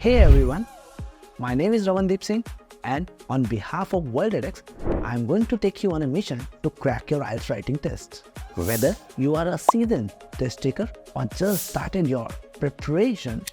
Hey everyone, my name is Ravandeep Singh and on behalf of WorldEdX, I am going to take you on a mission to crack your IELTS writing test. Whether you are a seasoned test taker or just started your preparation,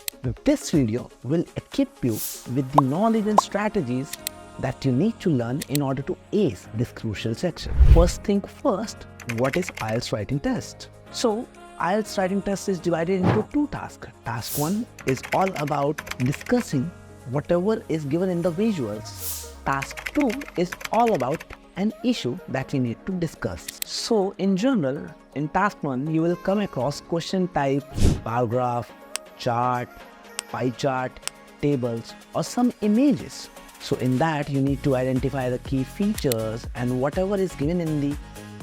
this video will equip you with the knowledge and strategies that you need to learn in order to ace this crucial section. First thing first, what is IELTS writing test? So, IELTS writing test is divided into two tasks. Task 1 is all about discussing whatever is given in the visuals. Task 2 is all about an issue that you need to discuss. So in general, in task 1, you will come across question type, paragraph, chart, pie chart, tables or some images. So in that, you need to identify the key features and whatever is given in the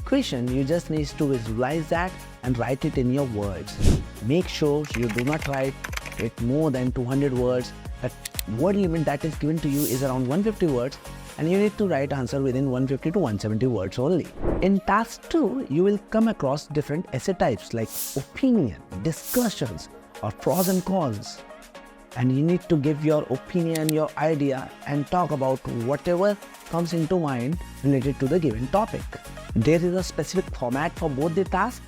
question, you just need to visualize that and write it in your words. Make sure you do not write it more than 200 words. The word limit that is given to you is around 150 words and you need to write answer within 150 to 170 words only. In task 2, you will come across different essay types like opinion, discussions or pros and cons. And you need to give your opinion, your idea and talk about whatever comes into mind related to the given topic. There is a specific format for both the tasks.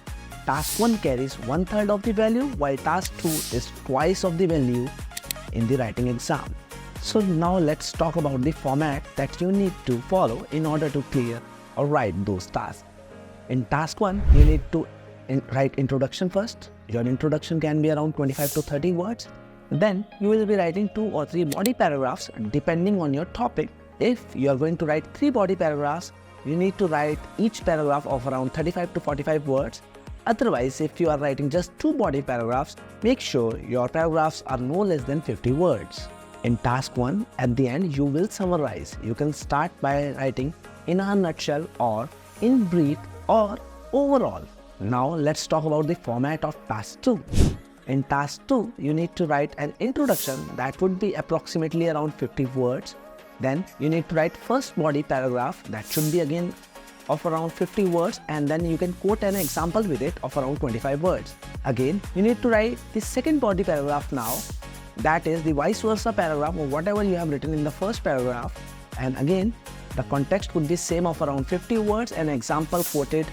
Task 1 carries 1/3 of the value while task 2 is twice of the value in the writing exam. So now let's talk about the format that you need to follow in order to clear or write those tasks. In task 1, you need to write introduction first. Your introduction can be around 25 to 30 words. Then you will be writing 2 or 3 body paragraphs depending on your topic. If you are going to write 3 body paragraphs, you need to write each paragraph of around 35 to 45 words. Otherwise, if you are writing just 2 body paragraphs, make sure your paragraphs are no less than 50 words. In task 1, at the end, you will summarize. You can start by writing in a nutshell or in brief or overall. Now let's talk about the format of task 2. In task 2, you need to write an introduction that would be approximately around 50 words. Then you need to write first body paragraph that should be again of around 50 words and then you can quote an example with it of around 25 words. Again, you need to write the second body paragraph now, that is the vice versa paragraph or whatever you have written in the first paragraph, and again the context would be same of around 50 words and example quoted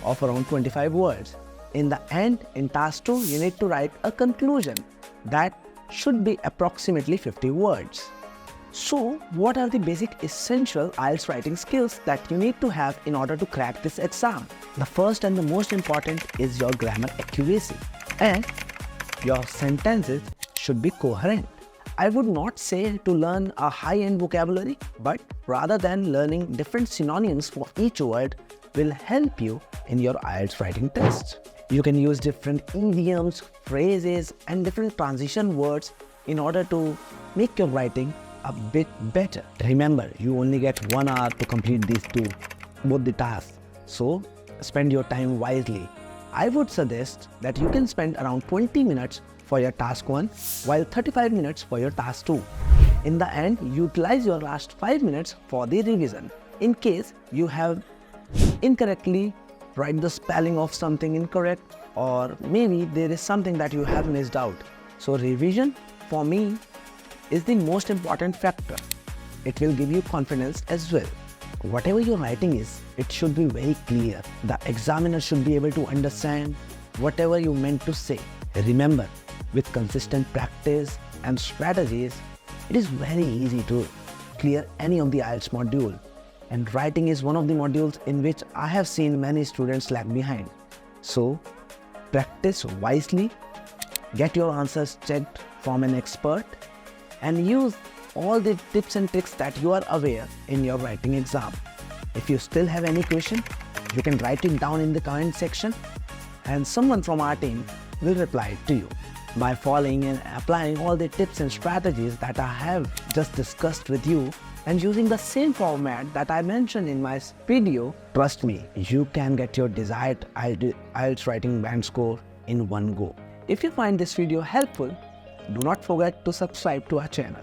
of around 25 words. In the end, in task 2, you need to write a conclusion that should be approximately 50 words. So, what are the basic essential IELTS writing skills that you need to have in order to crack this exam? The first and the most important is your grammar accuracy and your sentences should be coherent. I would not say to learn a high-end vocabulary, but rather than learning different synonyms for each word will help you in your IELTS writing test. You can use different idioms, phrases and different transition words in order to make your writing a bit better. Remember, you only get 1 hour to complete both the tasks. So spend your time wisely. I would suggest that you can spend around 20 minutes for your task 1 while 35 minutes for your task 2. In the end, utilize your last 5 minutes for the revision. In case you have incorrectly write the spelling of something incorrect or maybe there is something that you have missed out. So revision for me is the most important factor. It will give you confidence as well. Whatever your writing is, it should be very clear. The examiner should be able to understand whatever you meant to say. Remember, with consistent practice and strategies, it is very easy to clear any of the IELTS module. And writing is one of the modules in which I have seen many students lag behind. So, practice wisely, get your answers checked from an expert, and use all the tips and tricks that you are aware in your writing exam. If you still have any question, you can write it down in the comment section and someone from our team will reply to you. By following and applying all the tips and strategies that I have just discussed with you and using the same format that I mentioned in my video, trust me, you can get your desired IELTS writing band score in one go. If you find this video helpful, do not forget to subscribe to our channel.